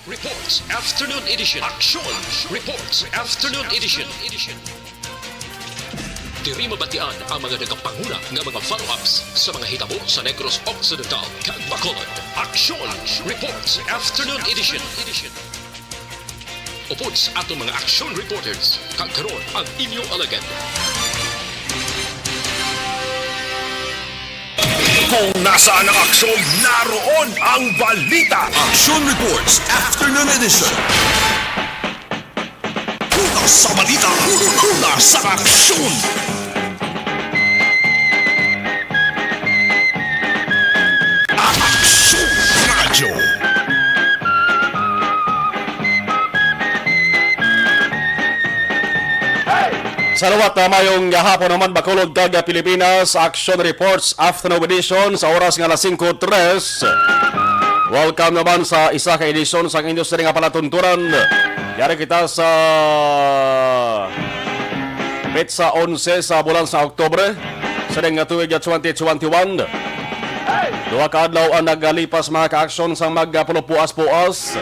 Reports Afternoon Edition. Action Reports Afternoon Edition. Diri mabatian ang mga nagapanguna nga mga follow-ups sa mga hitabo sa Negros Occidental kag Bacolod. Action Reports Afternoon Edition. Upod sa atong mga action reporters kag karon ang inyong alagad. Kung nasaan ang aksyon, naroon ang balita. Action Reports Afternoon Edition. Una sa balita, una sa aksyon. Aksyon Radio. Salawat na mayong hapon naman Bacolod kag Pilipinas. Action Reports Afternoon Edition sa oras nga alas 5:03. Welcome naman sa isa ka edisyon sa industry nga palatunturan. Yari kita sa Petsa 11 sa bulan sa Oktubre sa nga tuig 2021. Duha ka adlaw ang nagalipas mga ka-aksyon sa magpulupuas-puas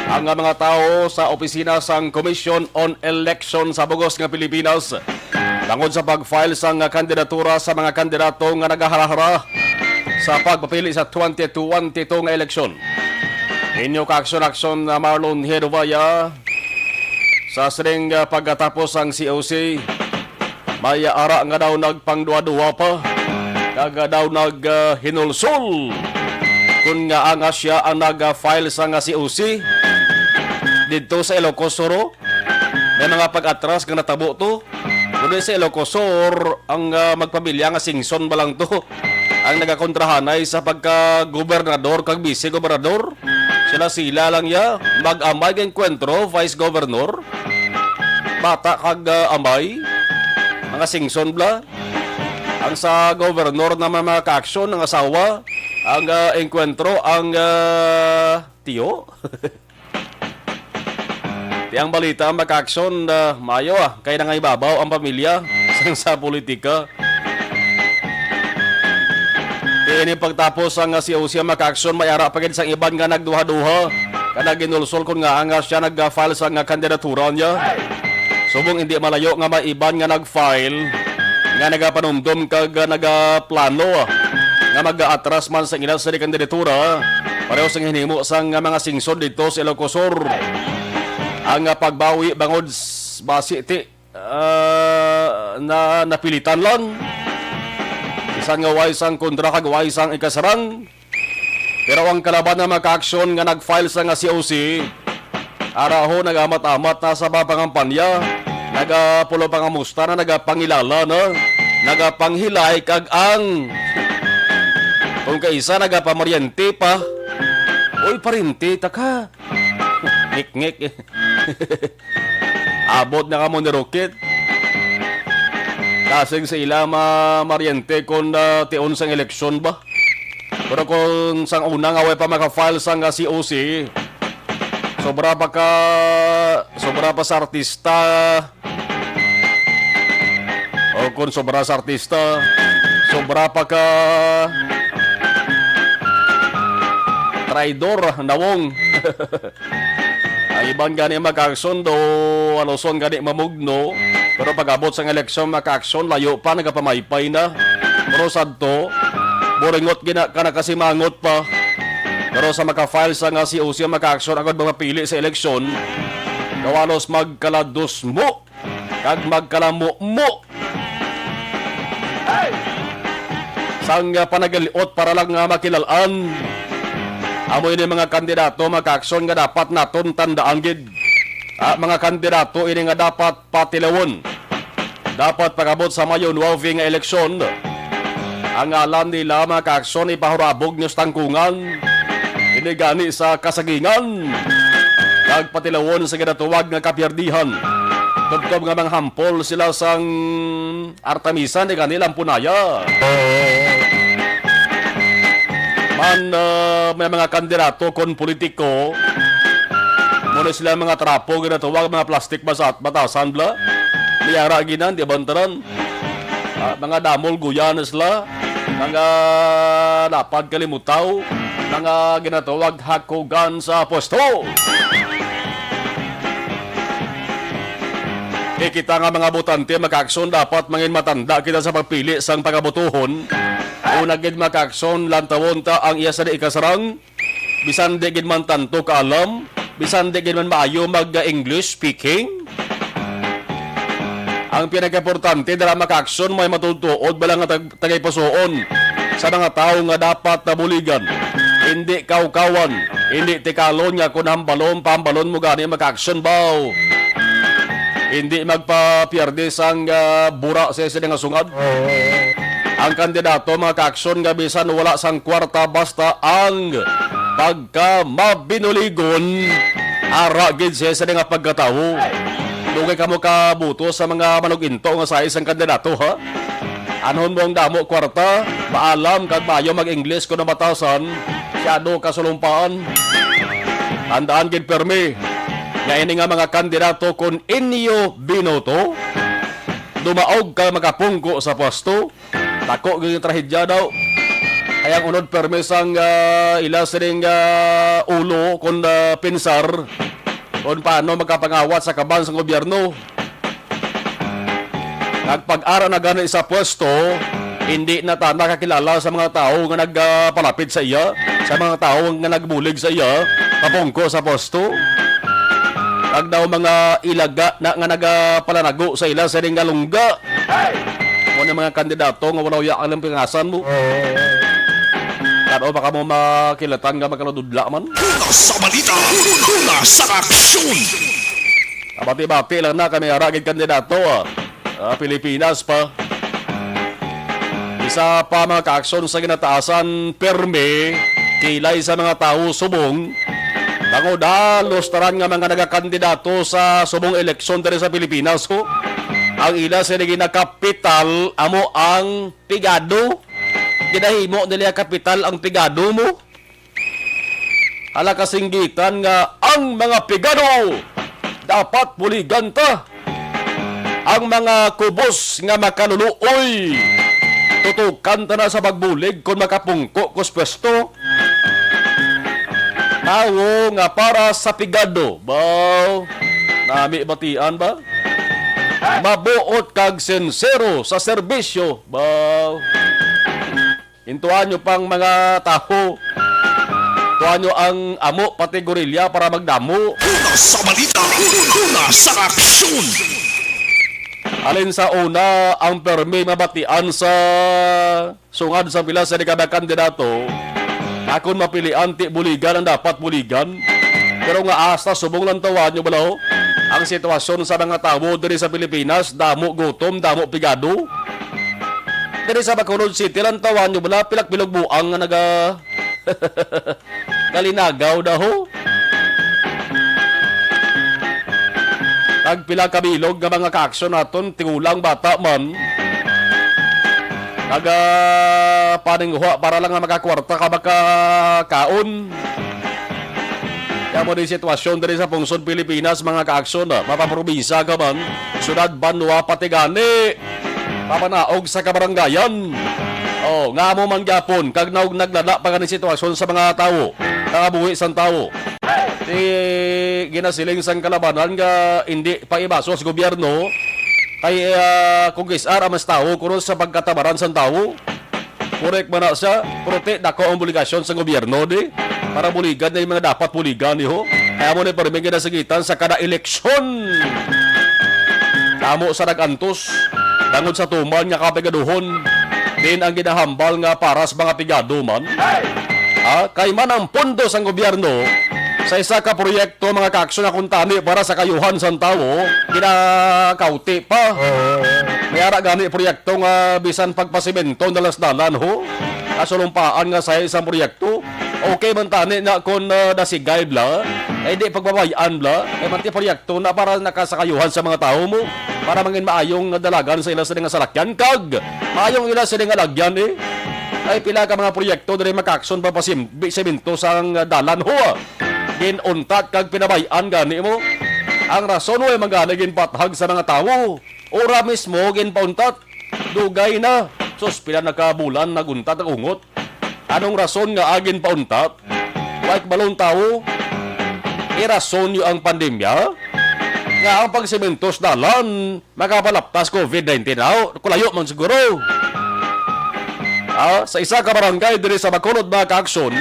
ang mga tao sa opisina sang Commission on Election sa Bugos nga Pilipinas tungod sa pag-file sang kandidatura sa mga kandidato nga nagaharahara sa pagpapili sa 2022 nga eleksyon. Inyo ka-aksyon na Marlon Hedovaya sa sining pagkatapos ang COC may ara nga daw nagpangduwa-duwa pa kag daw naghinulsol kung nga ang siya ang nag-file sa nga COC dito sa Ilocosoro. May mga pag-atras nga natabo to. Kundi sa Ilocosor ang magpamilya nga singson ba lang to ang nagakontrahanay sa pagka-gobernador kag vice-gobernador. Sila lang ya mag-amay ng enkwentro vice-governor bata kag amay mga singson bla. Ang sa gobernador na mga ka-aksyon ng asawa ang enkwentro ang tiyo. Ang balita maka-aksyon mayo kaya na nga ibabaw ang pamilya sa politika. Ini pagtapos ang COC maka-aksyon may ara pagid sang iban nga nagduha-duha kana ginulsol kun nga ang siya nag-file sa nga kandidatura niya. Subong hindi malayo nga may iban nga nag-file nga nagapanumdum kag nagaplano nga mag-atras man sa ilang sa kandidatura pareho sa hinimo sang mga singsod dito sa Ilocosor. Ang pagbawi bangod basiti na napilitan lang isang nga waisang kontra kag waisang ikasarang pero ang kalaban na maka-aksyon nga nag-file sa nga COC araho nagamat-amat na sa pangampanya nagapulo pangamusta na nagapangilala na nagapanghilay kag ang kung kaisa nagapamaryente pa oy parinti taka ngik-ngik. Abot na ka mo ni Rocket. Kasing sa ila mariente kung tion sang eleksyon ba? Pero kung sang unang away pa maka-file sang COC, sobra pa sa artista. O kung sobra sa artista, sobra pa ka traidor, nawong. Ang iban gani mag-aksyon do aluson gani mamugno pero pag-abot sa eleksyon maka-aksyon layo pa nagapamaypay na pero sadto boringot gina kana kasi mangot pa pero sa maka-file sa nga COC maka-aksyon agad mapili sa eleksyon kawalos magkalados mo kag magkalamo mo sang panagaliot para lang nga makilalaan. Amoy ni mga kandidato maka-aksyon nga dapat naton tandaan gid. Mga kandidato ini nga dapat patilawon. Dapat pagabot sa Mayo 9 nga eleksyon. Ang alam nila maka-aksyon ipahurabog niyo sa tangkungan. Ini gani sa kasagingan. Kag patilawon sa ginatuwag nga kapyerdihan. Tubtob nga manghampol sila sang Artemisan ni kanilang punaya. Man may mga kandidato kon politiko muna sila mga trapo ginatawag mga plastic batasan bla niyara ginan di bantaran mga damol guyan sila mga lapad kalimutaw mga ginatawag hakugan sa pwesto. Kita nga mga botante maka-aksyon dapat mangin matanda kita sa pagpili sang pagabotohon. Una gid maka-aksyon lantawon ta ang iya sa ikasarang bisan di gid man tanto kaalam, bisan di gid man maayo mag-English speaking. Ang pinaka-importante dara maka-aksyon may matutuod balang nga tagay pasuon sa mga tao nga dapat nabuligan. Hindi kaukawan, hindi tikalon nga kun hambalon pambalon mo gani maka-aksyon baw. Hindi magpa-pierde sang bura sa isa nga sungad. Ang kandidato mga ka-aksyon nga bisan wala sang kwarta basta ang pagka mabinuligon ara gid sa isa nga pagkatao. Dugay kamo kabuto sa mga manuginto nga sa isang kandidato ha. Anon mo ang damo kwarta, maalam kag maayo mag-English ko na batasan, syado kasulumpaan. Tandaan gid permi. Nga ini nga mga kandidato kung inyo binoto, dumaog ka makapungko sa pwesto, tako yung trahedya daw. Kaya unod permisang ila sining ulo kung pinsar, kung paano magkapangawat sa kaban sa gobyerno. Nagpag-ara na gano'n sa pwesto, hindi na ta nakakilala sa mga tao nga nagpalapit sa iya, sa mga tao nga nagbulig sa iya, papungko sa pwesto. Pag daw mga ilaga na nga nagapalanago sa ila sa ring galungga. Muna mga kandidato nga wala uyak ang pingasan mo. Kano baka mo makilatan nga magkalududla man? Una sa balita, una sa aksyon. Bati-bati lang na kami haragid kandidato Pilipinas pa. Isa pa mga kaaksyon sa ginataasan perme, kilay sa mga tao subong. Tango dalos taran nga mga nagakandidato sa subong eleksyon diri sa Pilipinas ho. Ang ila sa naging kapital amo ang pigado. Ginahimo nila kapital ang pigado mo. Hala kasinggitan nga ang mga pigado dapat buligan ta. Ang mga kubos nga makaluluoy tutukan ta na sa pagbulig kung makapungko kus pwesto. Tao nga para sa pigado. Baw, nami batian ba? Mabuot kag sensero sa serbisyo. Baw. Intuan nyo pang mga tao. Tuan nyo ang amo pati gorilya para magdamo. Una sa balita, una sa aksyon. Alin sa una ang permi mabatian sa sungad sa pila sa dekada kandidato. Akon mapilian ti buligan ang dapat buligan. Pero nga asta subong lang tawan nyo balaw. Ang sitwasyon sa mga tao diri sa Pilipinas, damo gutom, damo pigado. Diri sa Bacolod City lang tawan nyo bala, pilak-bilog buang nga naga kalinagaw daho. Tagpila kabilog nga mga kaaksyon naton, tingulang bata man. Paninguha para lang nga makakwarta ka makakaon. Kaya mo din sitwasyon din sa pungsod Pilipinas mga kaaksyon mapaprobinsa ka man, syudad Banwa pati gani, papanaog sa kabarangayan. Nga mo man gyapon kag naglala pa ganing sitwasyon sa mga tao, nangabuhi sang tao. Ginasiling sang kalabanan nga hindi pa ibasos gobyerno kay kung kisar amas tao kuno sa pagkatabaran sa tao. Korek man na siya, prote dako ang obligasyon sa gobyerno di para buligan na yung mga dapat buligan niyo. Kaya mo na parang ginasagitan sa kada eleksyon. Tamo sa nagantos, tangod sa tuman nga kapigaduhon, din ang ginahambal nga para sa mga pigado man. Kay man ang pondo sa gobyerno sa isa ka proyekto mga kaaksyon na kuntani para sa kayuhan sa tao, kinakauti pa. Mayara gani proyekto nga bisan pagpasimento dalas-dalan ho. Kasulumpaan nga sa isang proyekto. Okay man tani na kung nasigay bla, di pagbabayaan bla, manti proyekto na para nakasakayuhan sa mga tao mo. Para mangin maayong dalagan sa ila sa nga salakyan kag. Maayong ila sa nga lagyan ay pila ka mga proyekto diri makaaksyon pa pasimento sa dalan ho. Ginuntat kag pinabayan gani mo. Ang rason way maganagin pathag sa mga tao. Ora mismo ginpauntat. Dugay na. Sus pila nakabulan naguntat ang ungot. Anong rason nga agin pauntat? Like balong tao, irason nyo ang pandemya nga ang pagsementos dalan makapalaptas COVID-19 kulayo man siguro. Sa isa ka barangay diri sa Bacolod mga kaaksyon,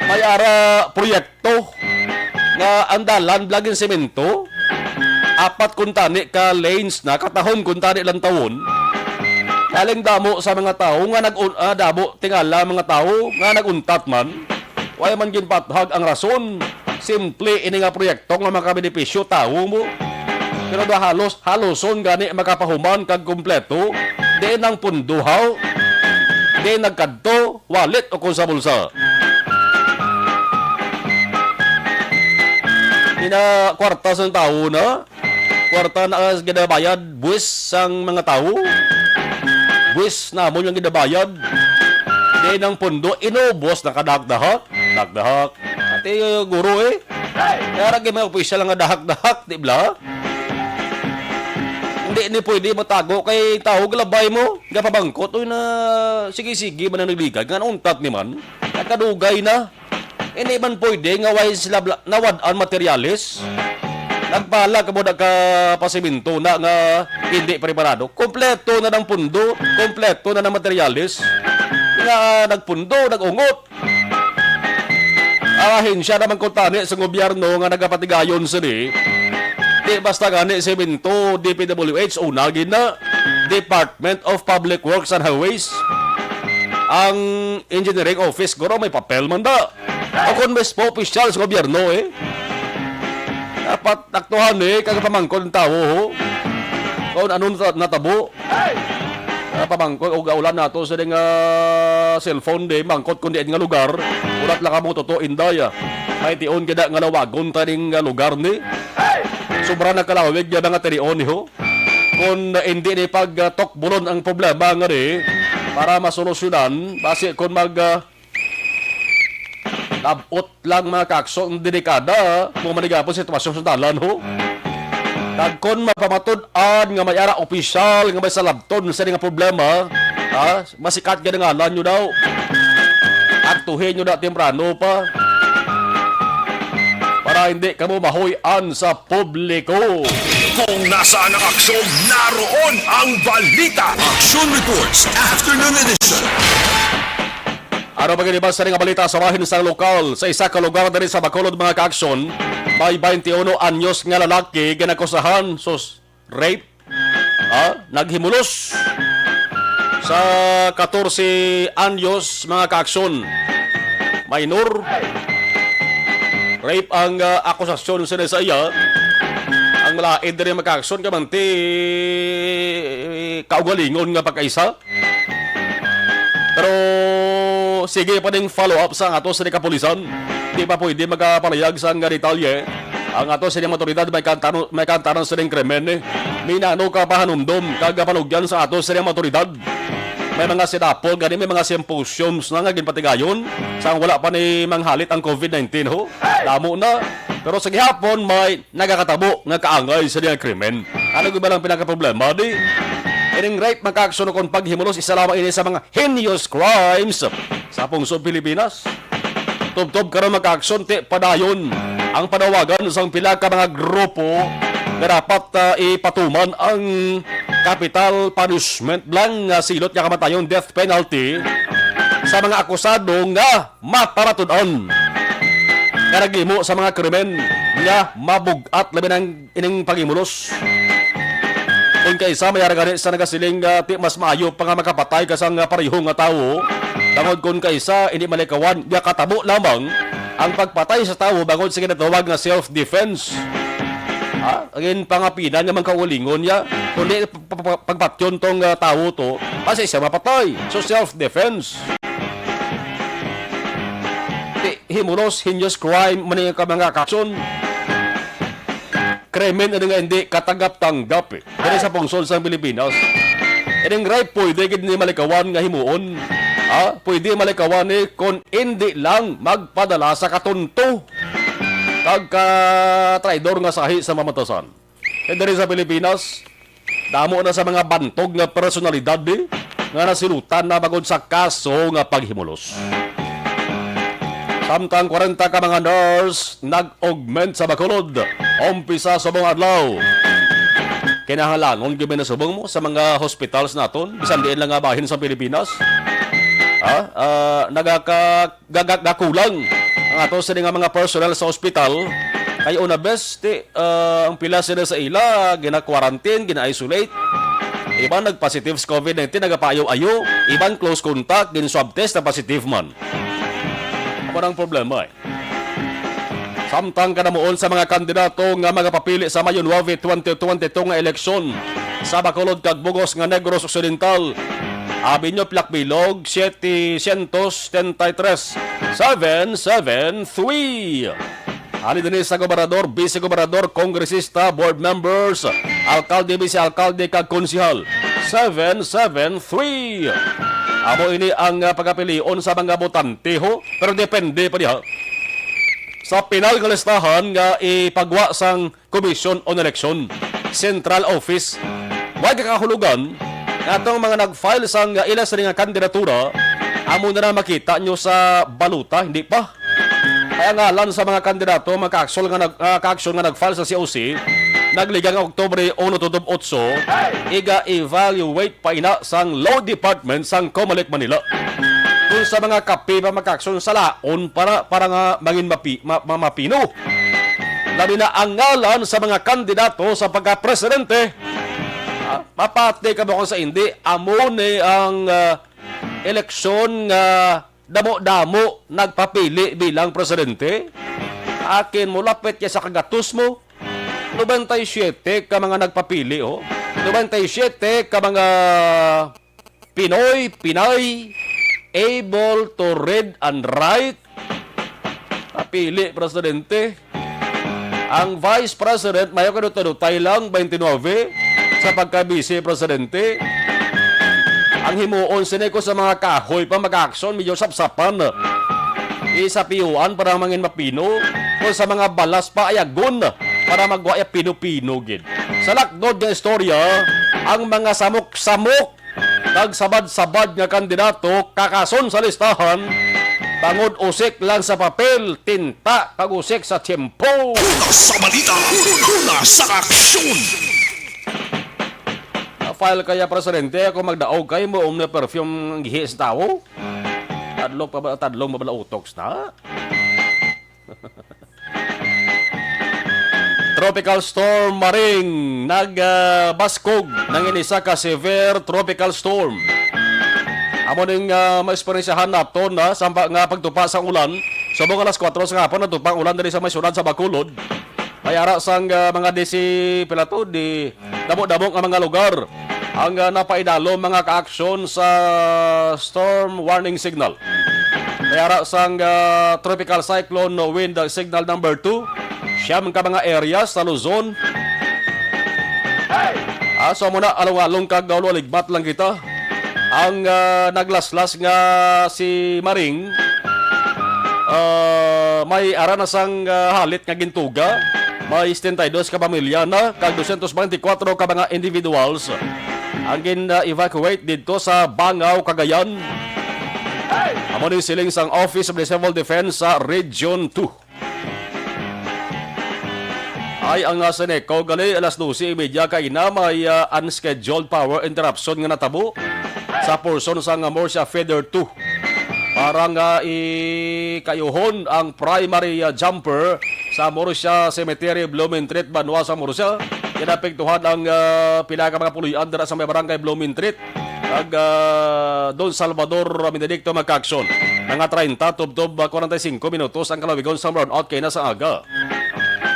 may ara proyekto nga ang dalan blagin semento, 4 kuntani ka lanes na katahon kuntani lang tawon. Kaling damo sa mga tao nga damo tingala mga tao nga naguntat man. Wala man ginpathag ang rason. Simple ini nga proyekto nga makabenepisyo tao mo. Pero da haloson gani makapahuman kag kompleto, di nang punduhaw, di nagkadto, wallet o kung sa bulsa. Ina kwarta sa tao na, kwarta na ginabayad buwis sang mga tao, buwis na mo yung ginabayad, di nang pundo, inubos na kadahak-dahak, dahak-dahak. Ate guro kaya rin may opisyal nga dahak-dahak, di ba? Hindi ni pwede matago kay tao galabay mo. Gapabangkot na sige-sige man ang nagligad. Nga untat ni man. Nakadugay na. Hindi man pwede nga way sila nawadaan materialis. Nagpala ka mo ka pasiminto na nga hindi preparado. Kompleto na ng pundo. Kompleto na ng materialis. Nga nagpundo, nagungot. Ahensya naman kuntani sa gobyerno nga nagapatigayon sa ni. Di basta gani semento, DPWH, unagin na Department of Public Works and Highways. Ang engineering office, guro may papel man da. Akon mes po opisyal sa gobyerno Dapat taktuhan kagapamangkon ng tao Kung anong natabo. Pamangkon o gaulan nato sa nga cellphone mangkot kundi nga lugar. Ulat lang ka mo totoo indaya. May tion kada nga lawagon taning lugar ni. Sobra na kalawig yan nga tinion Kung hindi ni pagtokbulon ang problema nga para masolusyonan, base kung tabot lang mga kaksong delikada kung manigapon sitwasyon sa dalan Kag kung mapamatud-an nga may ara opisyal nga may salabton sa nga problema, masikat ka nga nyo daw. Aktuhin nyo na temprano pa. Para hindi ka mo mahoy-an sa publiko. Kung nasaan ang aksyon, naroon ang balita. Action Reports Afternoon Edition. Ano pag-inibas sa nga balita sa bahin sa lokal sa isa ka lugar na rin sa Bacolod mga kaaksyon, may 21 anyos nga lalaki ginakusahan rape, naghimulos sa 14 anyos mga kaaksyon. Minor, rape ang akusasyon sa iya. Ang malaid na rin magkaaksyon kamanti kaugalingon nga pagkaisa. Pero sige pa ding follow up sa ato sa kapulisan. Di pa pwede magkapalayag sa nga detalye. Ang ato sa motoridad may kantaran sa ring krimen. Minano ka pahanumdom kagapanugyan sa ato sa motoridad. May mga sinapol, gani may mga symposiums na nga ginpatigayon sa wala pa ni manghalit ang COVID-19 Damo na. Pero sa gihapon may nagakatabo nga kaangay sa diyan krimen. Ano ba lang pinakaproblema di? Ining rape magkaksuno kon paghimulos isa lamang ini sa mga heinous crimes sa pungsod Pilipinas. Tubtob karon magkaksun ti padayon ang panawagan sa pila ka mga grupo na dapat ipatuman ang capital punishment lang nga silot nga kamatayon death penalty sa mga akusado nga maparatudan. Karagimo sa mga krimen nga mabugat labi ng ining paghimulos. Kung kaisa may aragani sa nagasiling ti mas maayo pa nga makapatay kasang pareho nga tao. Tangod kung kaisa hindi malikawan nga katabo lamang ang pagpatay sa tao bangod sa ginatawag nga self-defense. Agin pangapinan nga man kaulingon niya. Kundi pagpatyon tong tao to, kasi siya mapatay. So self-defense. Himulos, heinous crime, maning ka mga kakson. Krimen ano nga hindi katanggap-tanggap Kaya sa pungsod sa Pilipinas. Ining rape pwede gini malikawan nga himuon. Pwede malikawan kung hindi lang magpadala sa katunto. Kagka-traidor nga sahi sa mamatasan. Kaya rin sa Pilipinas, damo na sa mga bantog nga personalidad nga nasilutan na bagod sa kaso nga paghimulos. Samtang 40 ka mga nurse nag-augment sa Bacolod. Umpisa sa buong adlaw. Kinahanglan gyud na subong mo sa mga hospitals naton bisan diin lang nga bahin sa Pilipinas. Nagakakulang ang ato sa mga personnel sa ospital. Kay una best ang pila sila sa ila gina-quarantine, gina-isolate. Iban nag-positive sa COVID-19, nagapayo-ayo. Iban close contact, gin-swab test na positive man. Ano ang problema Samtang kanamuon sa mga kandidato nga magapapili sa Mayo 9, 2022 nga eleksyon sa Bacolod kag Bugos nga Negros Occidental. Abinyo Plakbilog 733 773. Ali din sa gobernador, vice-gobernador, kongresista, board members, alkalde, vice-alkalde, kag konsihal. 773. Amo ini ang pagapilion sa mga botante ho, pero depende pa diha sa pinal nga listahan nga ipagwa sang Commission on Election, Central Office. Wag kakahulugan atong mga nag-file sang ilas nga kandidatura, amo na makita nyo sa baluta, hindi pa. Kaya ngalan sa mga kandidato, magka-action nga nag-file sa COC, nagligang Oktobre 1 to 8, iga-evaluate pa ina sang Law Department sang Comelec Manila. Kung sa mga kape pa magka-action sa laon para nga mangin mapino. Labi na ang ngalan sa mga kandidato sa pagka-presidente, mapate ka ba kung sa hindi, amo ni ang eleksyon nga damo-damo nagpapili bilang presidente. Akin mo lapit ya sa kagatus mo 97 ka mga nagpapili 97 ka mga Pinay able to read and write papili presidente. Ang vice president mayo kadutay lang 29 sa pagka-vice presidente. Ang himuon sineko sa mga kahoy pa mag-action, medyo sapsapan. Isapiyuan para mangin mapino. O sa mga balas pa ayagon para magwaya pino-pino gid. Sa lakdod nga istorya, ang mga samok-samok nagsabad-sabad nga kandidato kakason sa listahan. Tangod usik lang sa papel, tinta kag-usik sa tiyempo. Una sa balita, una sa aksyon. File kaya presidente ako magdaog kay mo na perfume ng gihi sa tao. Tadlong mabala utoks na. Tropical storm Maring nagbaskog ng inisa ka severe tropical storm. Amo ning maesperiensyahan naton na sa nga pagtupa sa ulan. Subong alas 4 sa hapon natupa ang ulan diri sa may syudad sa Bacolod. Mayara sang mga pilato di damo-damo ang mga lugar ang napaidalo mga ka-aksyon sa storm warning signal. Mayara sang tropical cyclone wind signal number 2. Siyam ka mga areas sa Luzon. So muna along-along kag ligbat lang kita. Ang naglaslas nga si Maring may aranasang halit nga gintuga. May 72 ka pamilya na kag 224 ka mga individuals ang gin-evacuate dito sa Bangaw, Cagayan. Amo ni siling sang Office of the Civil Defense sa Region 2. Ay ang Seneco gali alas 12:30 kay na may unscheduled power interruption nga natabo sa portion sang Morsia Feeder 2 para nga ikayuhon ang primary jumper sa Morsia Cemetery, Blumentritt, Banwa sa Morsia. Kinapektuhan ang pila ka mga puloy dira sa may barangay Blumentritt ag Don Salvador Benedicto magka-aksyon. Mga 30 tubtob 45 minutos ang kalawigon sa brownout kay na sa aga.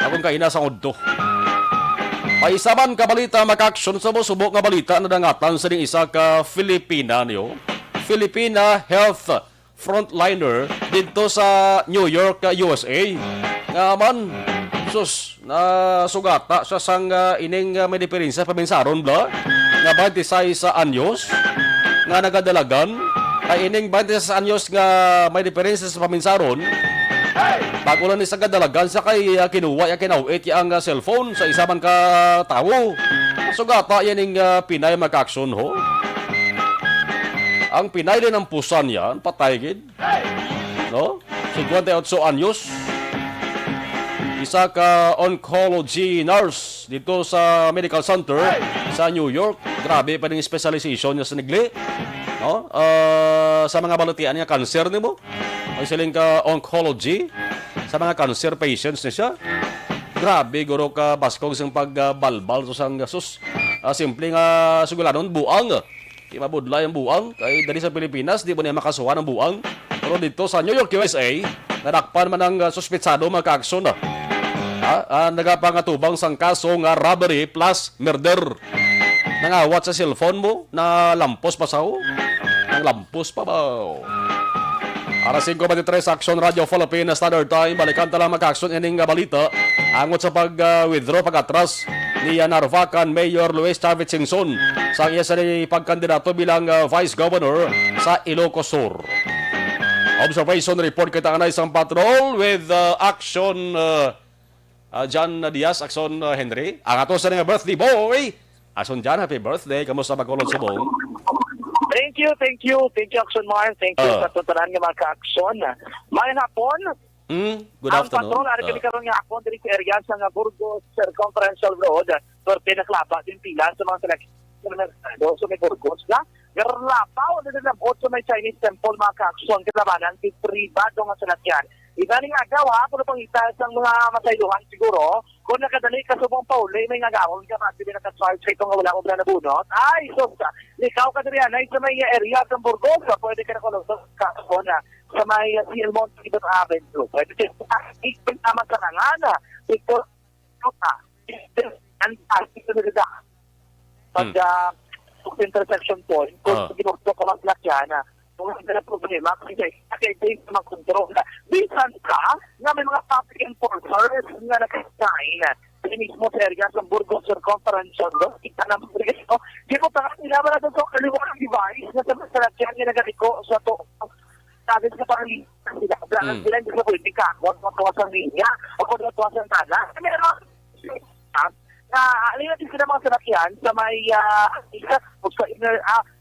Akong kay na sa udto. Paisaman ka balita magka-aksyon sa subok nga balita na dangatan sa ding isa ka Filipina niyo. Filipina health frontliner dito sa New York, USA. Nga man, sus, sugata sa sang ining may diferensya paminsaron bla, nga 26 anyos, nga nagadalagan, ay ining 26 anyos nga may diferensya sa paminsaron, bago lang ni sa gadalagan sa kay kinuha, kinawit ang cellphone sa isa man ka tao. Sugata yan yung Pinay magka-aksyon ho. Ang Pinay din ang pusan yan, patay gid. No? 58 anyos. Isa ka oncology nurse dito sa medical center sa New York. Grabe pa rin specialization niya sa nigli. No? Sa mga balutian niya, cancer ni mo. Ang siling ka oncology sa mga cancer patients niya siya. Grabe, guro ka baskog sang pagbalbal so sang sus. Simple nga sugulanon, buang. Di mabudlay ang buang. Kaya dali sa Pilipinas, di mo niya makasuhan ang buang. Pero dito sa New York, USA, nadakpan man ang suspetsado magka-aksyon na. Nagapangatubang sang kaso nga robbery plus murder. Nangawat sa cellphone mo na lampos pa sa Nang lampos pa ba? Aras 5:23 Action Radio Philippines Standard Time. Balikan tala mag-action ining balita. Angot sa pag-withdraw pag-atras ni Narvacan Mayor Luis Chavez Singson sa iya sa pagkandidato bilang Vice Governor sa Ilocos Sur. Observation report kita kanay isang patrol with Action John Diaz, Action Henry. Ang ato sa nga birthday boy. Action John, happy birthday. Kamusta magkulong subong? Thank you, Action Mark. Thank you sa tutanan nga mga ka-action. Mayang hapon, Good ang afternoon. patrol, ari kami karon nga ako diri sa area sa nga Burgos Circumferential Road, sorte naklaba din pila sa mga seleksyon so may Burgos na. Garlapaw na nabot sa may Chinese temple mga ka-action kalabanan si pribado nga sanatyan. Iba ning agaw ha, pero pangita sa mga masayluhan siguro, kung nakadali ka subong pauli, may ngagawon ka, masili nakasarge sa itong wala ko na nabunot. Ay, so, likaw ka diri ay sa may area ng Burgos, pwede ka na kulong sa sa may Silmon Tibet Avenue. Pwede ka tama sa nangana. Ito, ang pag intersection point, kung ginugto ka mag-lakyan, kung hindi na problema, kasi ito yung mag-control. Bisan ka, nga may mga public enforcers nga nag-sign sa mismo sa area sa Burgos Circumferential Road. Kita na mo rin ito. Di mo pa nga nilaban na ito sa kaliwanang device na sa masalakyan nga nagariko sa to. Sabi sa paralitan sila. Blangan sila hindi sa politika. Huwag matuwasan linya. Huwag matuwasan tala. Meron na alin natin sila mga salakyan sa may sa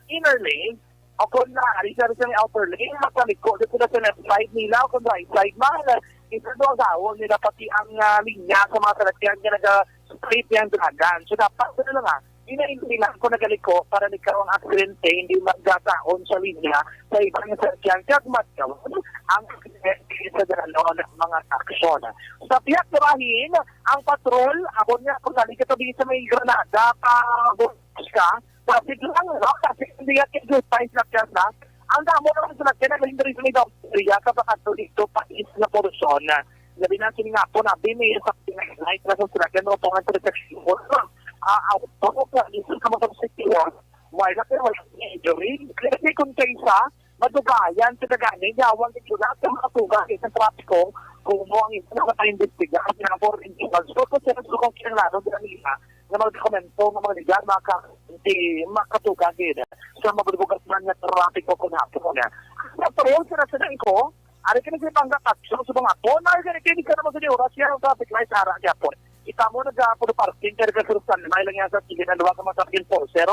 inner lane o kung naari sa may outer lane, magpaliko dito na sa left side nila o kung right side man. Ito doon gawon nila pati ang linya sa mga salakyan na nag-straight yung dragan. So dapat sila lang inaintindi lang kung nagaliko para nagkaroon aksidente, hindi magdataon sa linya sa ibang salakyan. Kaya gumagawon ang sa dalawa ng mga aksyon. Sa piyak nabahin, ang patrol, ako niya, kung nalika tabi sa may Granada, pa-bus ka, traffic lang, no? Kasi hindi ka good times na ang damo naman sa lakyan na hindi rin sa may Daupria, kapag dito pa-is na porusyon. Labi natin nga po na, may sa night na sa lakyan, no, po nga sa resection mo. Ako ka, isa ka mo sa sityo, wala kayo, wala injury. Kasi kung kaysa, madugayan sa daganin, yawang ito lahat ng mga tugas sa trapiko, kung mo ang ito nakapaimbestiga at nga for individuals. So, kung sila kung kinalaro din nila na mag-dokumento ng mga ligar, makatugan din sa mabubugat man na trapiko kung hapon na. Pero yung sinasadan ko, ari ka nagsipang aksyon sa mga po, na kinikinig ka naman sa oras yan ang traffic light sa araw niya po. Ita mo nag-puno parking, kaya nagkasurusan, may lang yan sa tigil na luwa ka mga traffic enforcer,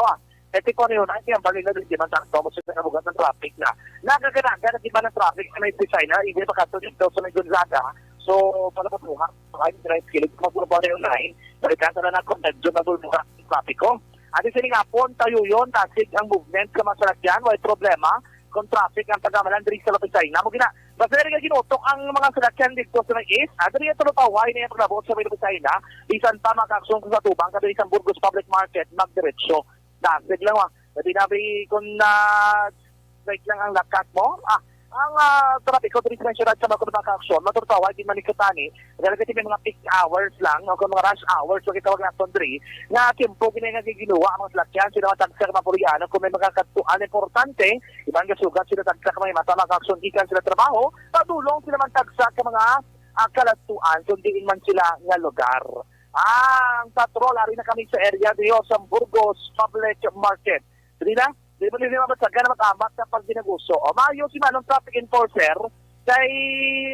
Ito ko na yun, ay ang bali na rin di man takto mo sa nabugat ng traffic na. Nagaganaga na di ba ng traffic na may design na, hindi pa kato dito sa may Gonzaga. So, pala pa po, ay drive kilig, magpuro na yung line, nalikanta na na-connect doon na bulmuha ng traffic ko. At isa nga po, tayo yun, tasig ang movement sa mga salakyan, may problema, kung traffic ang pagkamalan diri sa Lapitay na mo gina. Basta rin ginutok ang mga salakyan dito sa may east, diri ito lupaway na yung paglabot sa may Lapitay na, bisan pa makaksong sa tubang, kadiri sa Burgos Public Market, magdiretso. Dasig lang nabi kung break lang ang lakat mo, ang trapiko dito sa syudad sa mga aksyon, matutawag din manikotani, relative may mga peak hours lang, o kung mga rush hours, so kitawag na tondri, na tempo ginagawa ang mga salakyan, sila matagsak mga Puriano, kung may mga katuan importante, ibang kasugat sila tagsak mga mata, mga aksyon, ikan sila trabaho, patulong sila matagsak ka mga kalatuan, sundiin man sila nga lugar. Ang patrol, ari na kami sa area diyo sa Burgos Public Market. Dili na? Di ba nila mabatsaga na mag-amat sa pag ginagusto? O maayo si Manong Traffic Enforcer kay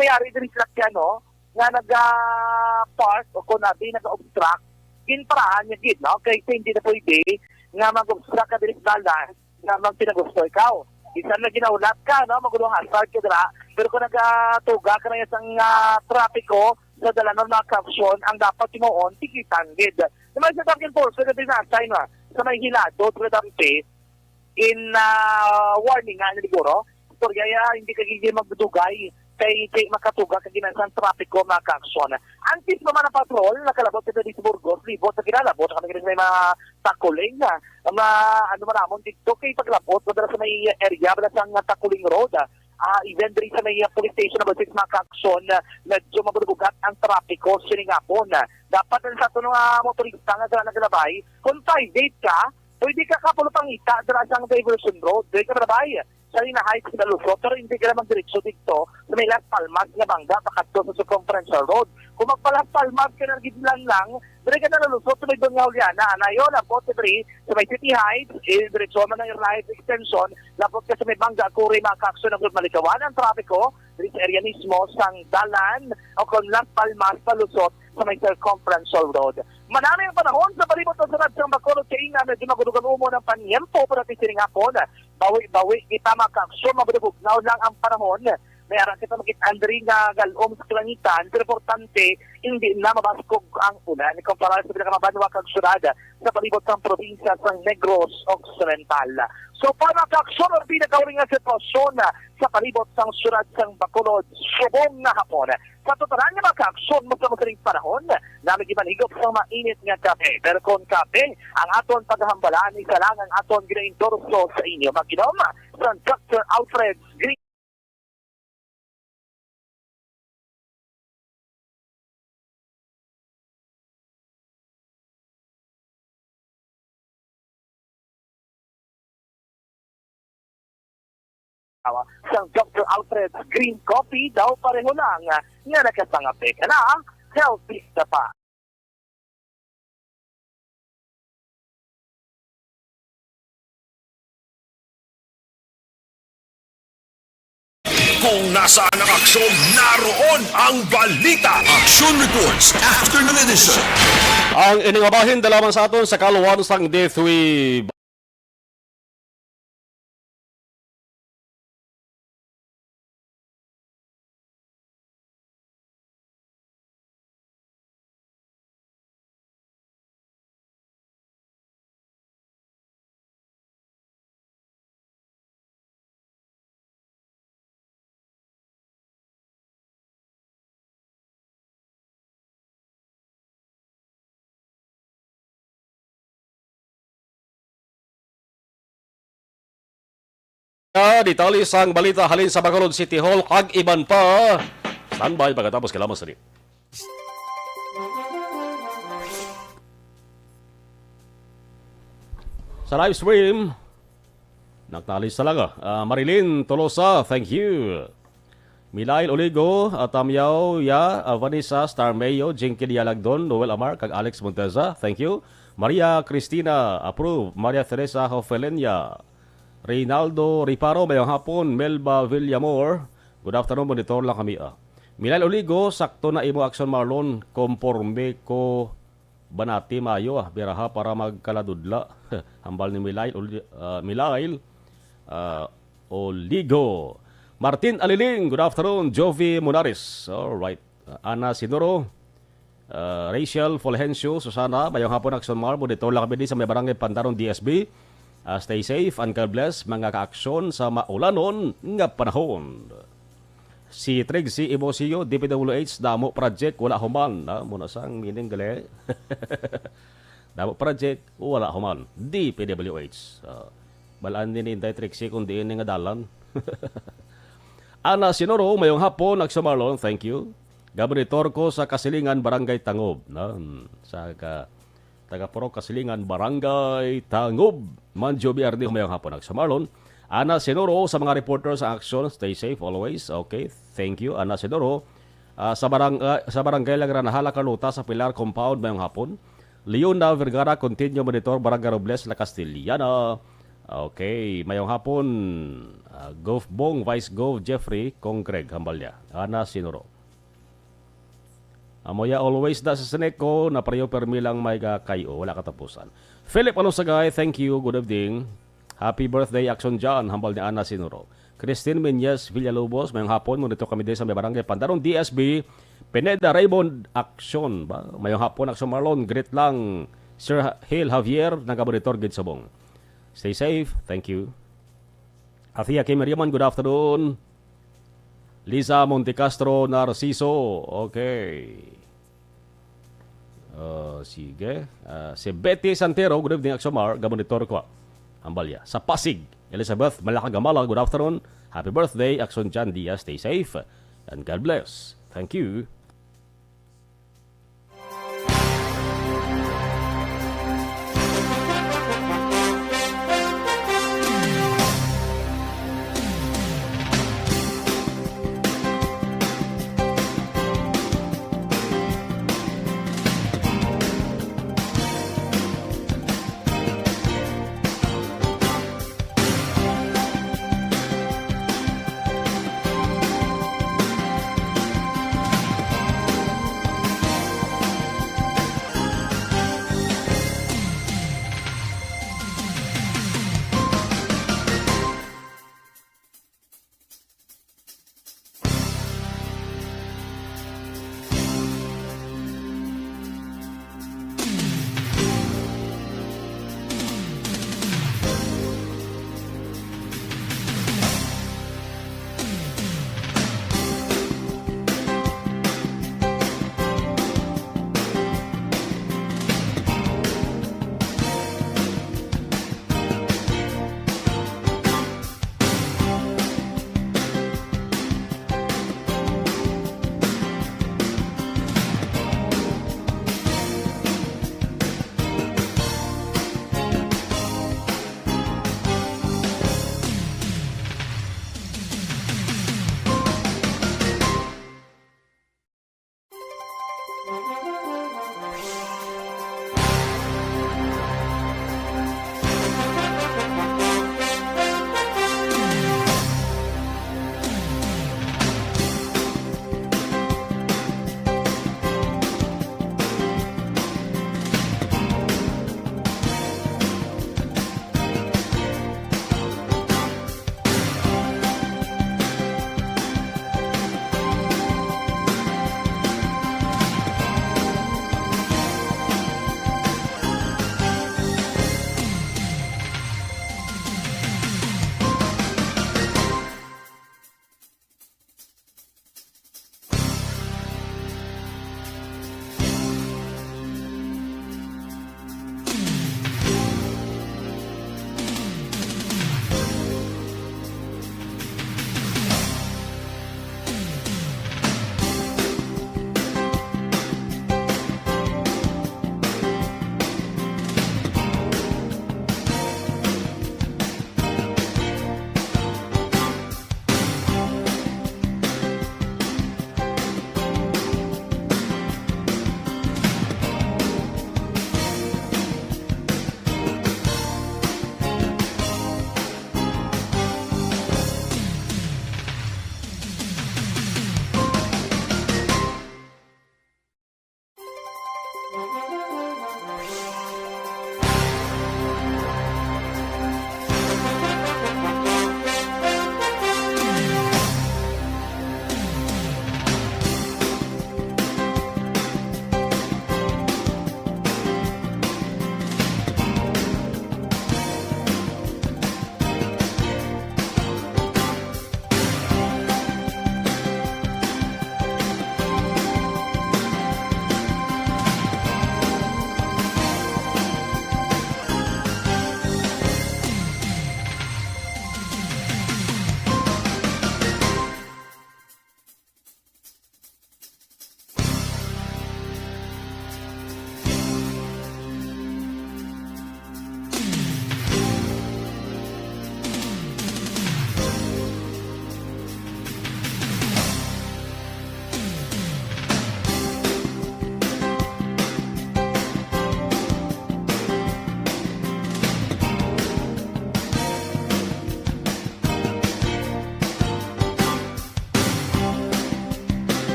may-ari din salakyan, no? Nga nag-park o kung nabi nag-obstruct, ginparahan niya gid, no? Kaya hindi na pwede nga mag-obstruct ka din sa dalan nga magpinagusto ikaw. Isan na ginaulat ka, no? Magulong hazard ka dira, Pero kung nagatuga ka na isang trapiko sa dala ng mga kapsyon, ang dapat timoon, tikitanggid. Naman sa Duncan Falls, kaya dinasign sa may hilado, tradampi, in warning nga siguro, kaya hindi ka gigi magdugay kay makatuga ka ginasang trapiko mga kaksyon. Antis naman ang patrol, nakalabot sa Dalis Burgos, libot sa kinalabot, kami may mga takuling na, ano maramon dito kay paglabot, madala sa may area, madala sa takuling road, even rin sa may police station na basis mga kaksyon, medyo mabubugat ang trapiko, siningapon. Dapat sa ito ng motorista nga dala naglabay, kung private ka, pwede ka kapulupangita dala sa diversion road, pwede ka malabay. Sa Heights na Luzon, pero hindi ka naman diretso dito sa may Las Palmas na bangga, pakat doon sa Circumferential Road. Kung magpa-Las Palmas ka nagiglan lang, dire ka na Luzon, sa may Doña Juliana, anayon, lapot sa sa may City Heights, diretso man ng Light Extension, lapot ka sa may bangga, kuri mga kakso ng Malikawan, ang trapiko, dire sa area mismo, sang Dalan, o kung Las Palmas pa Luzon, sa may Circumferential Road. Manami ang panahon sa palibot ng sarad sa Bacolod kay Inga, medyo magulugan umo ng panyempo para tisiring hapon. Bawi-bawi, kita makaksyon, mabulubugnaw lang ang panahon. May arang kita mag-itandri nga galom sa kalangitan, pero importante, hindi na mabaskog ang ulan. Kumpara sa pinakamabanwa kag syudad sa palibot ng probinsya ng Negros Occidental. So, para makaksyon ang pinakauring nga sitwasyon sa palibot ng syudad ng Bacolod, subong na hapon. Sa totalan nga makaksyon mo sa masaling panahon, namin imanigop sa mainit nga kape. Pero kung kape, ang aton paghahambalaan, isa lang ang aton ginaindorso sa inyo. Maginom sa Dr. Alfred Green. Sang Dr. Alfred Green Coffee daw pareho lang nga nakasangape ka na healthy na pa. Kung nasaan ang aksyon, naroon ang balita. Action reports after ng edition. Ang iningabahin dalaman sa aton sa kaluwan sang D3 Ditali sang balita halin sa Bacolod City Hall kag iban pa. Standby pagkatapos kailangan sa sa live stream. Naktalis talaga. Marilyn Tolosa, thank you. Milail Oligo, Tamyaw Ya, Vanessa Starmayo, Jinky Dialagdon, Noel Amar, kag Alex Monteza, thank you. Maria Cristina, approve. Maria Teresa Hofelenia, Reynaldo Riparo, mayang hapon. Melba Villamor, good afternoon, monitor lang kami. Milail Oligo, sakto na imo action Marlon, konforme ko banati mayo biraha para magkaladudla. Hambal ni Milail Oligo. Martin Aliling, good afternoon. Jovi Munaris, alright. Ana Sinoro, Rachel Fulgencio, Susana, mayang hapon action Mar, monitor lang kami din sa may barangay Pantaron DSB. Stay safe and God bless mga kaaksyon sa maulanon nga panahon. Si Trixie Ibosio, DPWH, Damo Project, wala human. Muna sang meaning gali. Damo Project, wala human. DPWH. Balaan din intay Trixie kung diin nga dalan. Ana Sinoro, mayong hapon, nagsamarlon, thank you. Gabonitor ko sa Kasilingan, Barangay Tangob. Sa taga-Puro Kasilingan, Barangay Tangob. Manjo Biardi, mayong hapon, nagsamarlon. Ana Sinoro, sa mga reporters sa action, stay safe always. Okay, thank you, Ana Sinoro. Sa Barangay Lagranahala, Carlota, sa Pilar Compound, mayong hapon. Leona Vergara, continue monitor, Barangay Robles, La Castillana. Okay, mayong hapon. Gov Bong, Vice Gov Jeffrey, Kong Craig, Hambalya. Ana Sinoro. Amoya always da sa Seneco, na pareho permi lang may kayo, wala katapusan. Philip Alusagay, thank you, good evening. Happy birthday, Action John, hambal ni Ana Sinoro. Christine Menyes Villalobos, mayong hapon, ngunito kami din sa may barangay Pandarong DSB, Pineda Raymond Action, ba? Mayong hapon, Action Marlon, great lang, Sir Hale Javier, nagabonitor gid Subong. Stay safe, thank you. Athia Kim Riaman, good afternoon. Lisa Montecastro Narciso, okay. Sige. Si Betty Santero, good evening, Axomar, gabonitor ko. Ambalya. Sa Pasig, Elizabeth Malakagamala, good afternoon. Happy birthday, Axon Jan Diaz. Stay safe and God bless. Thank you.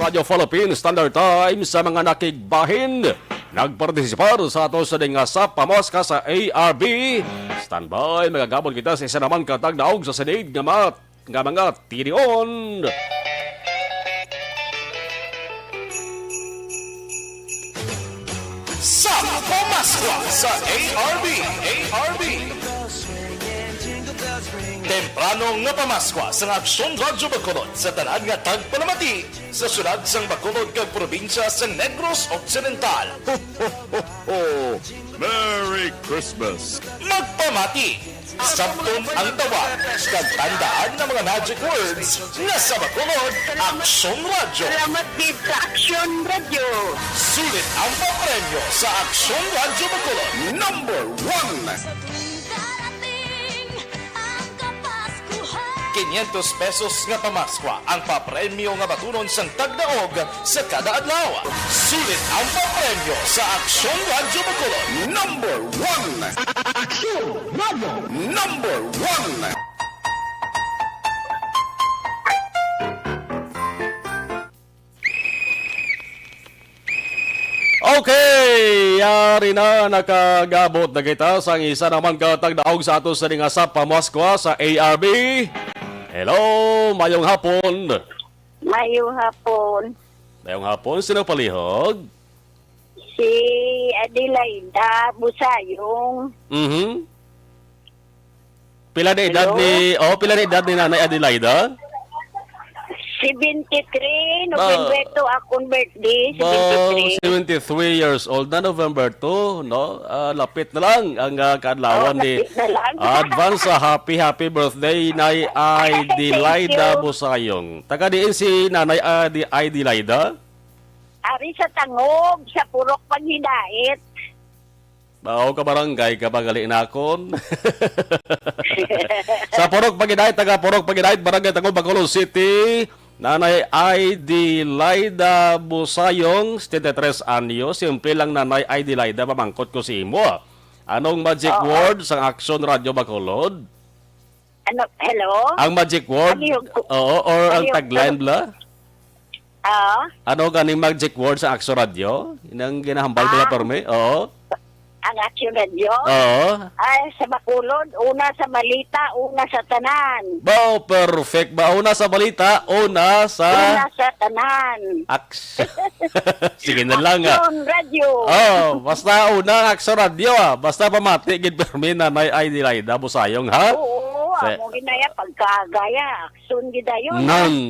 Radio Philippines Standard Time sa mga nakigbahin. Nagpartisipar sa ato sa nga sa pamoska sa ARB. Standby, magagabon kita sa isa naman katagdaog sa sinid nga mga tinion. Sa pamaskwa sa ARB. Temprano nga pamaskwa sa Aksyon Radyo Bacolod sa tanan nga tagpalamati sa syudad sang Bacolod kag probinsya sa Negros Occidental. Ho, ho, ho, ho. Merry Christmas! Magpamati! Sabton ang tawag kag tandaan ng mga magic words nga sa Bacolod Aksyon Radyo. Salamat din sa Aksyon Radio. Sulit ang papremyo sa Aksyon Radyo Bacolod. Number 1! 500 pesos nga pamaskwa ang papremyo nga batunon sang tagdaog sa kada adlaw. Sulit ang papremyo sa Aksyon Radyo Bacolod. Number 1! Number 1! Okay, yari na nakagabot na kita sa isa naman katagdaog sa ato sa sa pamaskwa sa ARB. Hello, mayong hapon. Mayong hapon. Mayong hapon, sino palihog? Si Adelaida Busayong. Pila na edad pila na edad ni Nanay Adelaida? 73, November 2 akong birthday, 73. 73 years old na, November 2, no? Lapit na lang ang kaadlawan ni lapit na lang. advance happy birthday Nay Adelaida Busayong. Taga diin si Nanay Adelaida? Ari sa Tangog, sa Purok Panghidait. Bao ka barangay ka bagali nakon. Sa Purok Panghidait, taga Purok Panghidait, barangay Tangog, Bacolod City. Nanay Adelaida Busayong, 73 anyo. Simple lang Nanay Adelaida, pamangkot ko si imo. Anong magic word sa Aksyon Radio Bacolod? Ano, hello? Ang magic word? Oo, or ang Aliyog- tagline bla? Ah, Ano ganing magic word sa Aksyon Radio? Inang ginahambal bala perme? Oo. ang Aksyon Radio. Oo. Ay, sa Bacolod, una sa Malita, una sa Tanan. Bao, perfect. Ba, una sa balita, una Una sa sa Tanan. Aksyon. Sige na lang ah. Aksyon Radio. Oh, basta una ang Aksyon Radio ah. Basta pamati, gid permi Nanay Adelaida Busayong ha? Oo, amo ginaya pagkagaya. Aksyon gidayon.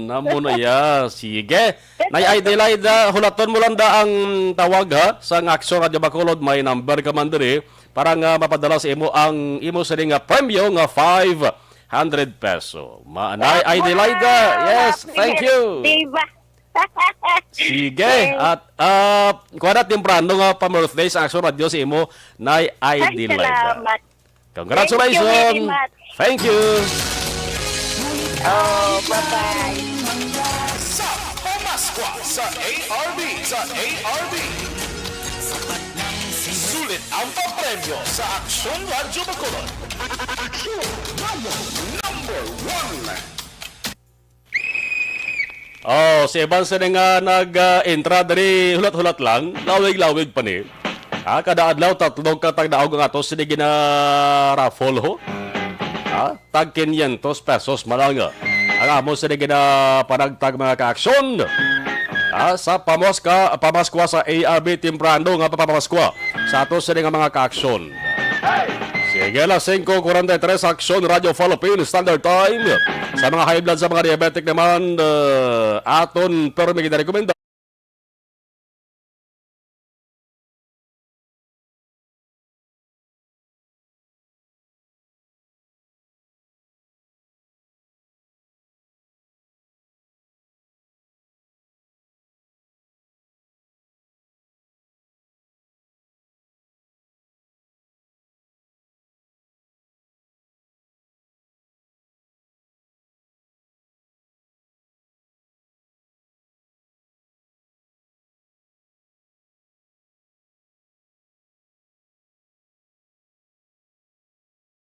Amo na ya. Sige. Nay Adelaida, hulaton mo lang da ang tawag ha sa Aksyon Radio Bacolod. May number ka man diri para nga mapadala sa imo ang imo sa nga premyo nga 500 peso. Nay Adelaida, yes, thank you. Diba? Sige. At kuha na temprano nga pa-birthday sa Aksyon Radio si imo, Nay Ay, Adelaida. salamat. Congratulations. Thank you very much. Thank you. Oh, bye-bye. Sa pamaskwa sa ARB. Sulit ang papremyo sa Aksyon Radyo Bacolod. Number 1! Oh, si Evan sa nga nag-entra dari hulat-hulat lang, lawig-lawig pa ni. Kada adlaw tatlong katagdaog nga to sige na raffle ho. Tag 500 pesos malanga. Ang amo sige na panagtag mga kaaksyon. Sa pamaskwa sa ARB temprano nga pamaskwa sa ato sige nga mga kaaksyon. Sige lang, 5:43 Aksyon Radio Philippines Standard Time. Sa mga high blood, sa mga diabetic naman, aton pero may gina-recommenda.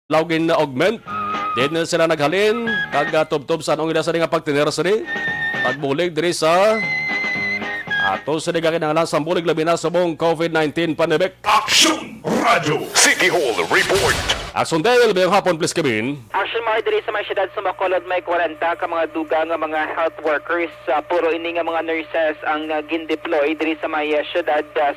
Login na augment. Di na sila naghalin. Kag tubtob sa anong ina sa nga pagtinera sa ni. Pagbulig diri sa Ato sa digagin ang alas sambulig labi na sa buong COVID-19 pandemic. Aksyon Radyo City Hall Report. Action Dale, bayang hapon please kabin. Action mga diri sa mga syudad sa Bacolod may 40 ka mga duga nga mga health workers. Puro ini nga mga nurses ang gin-deploy diri sa mga syudad sa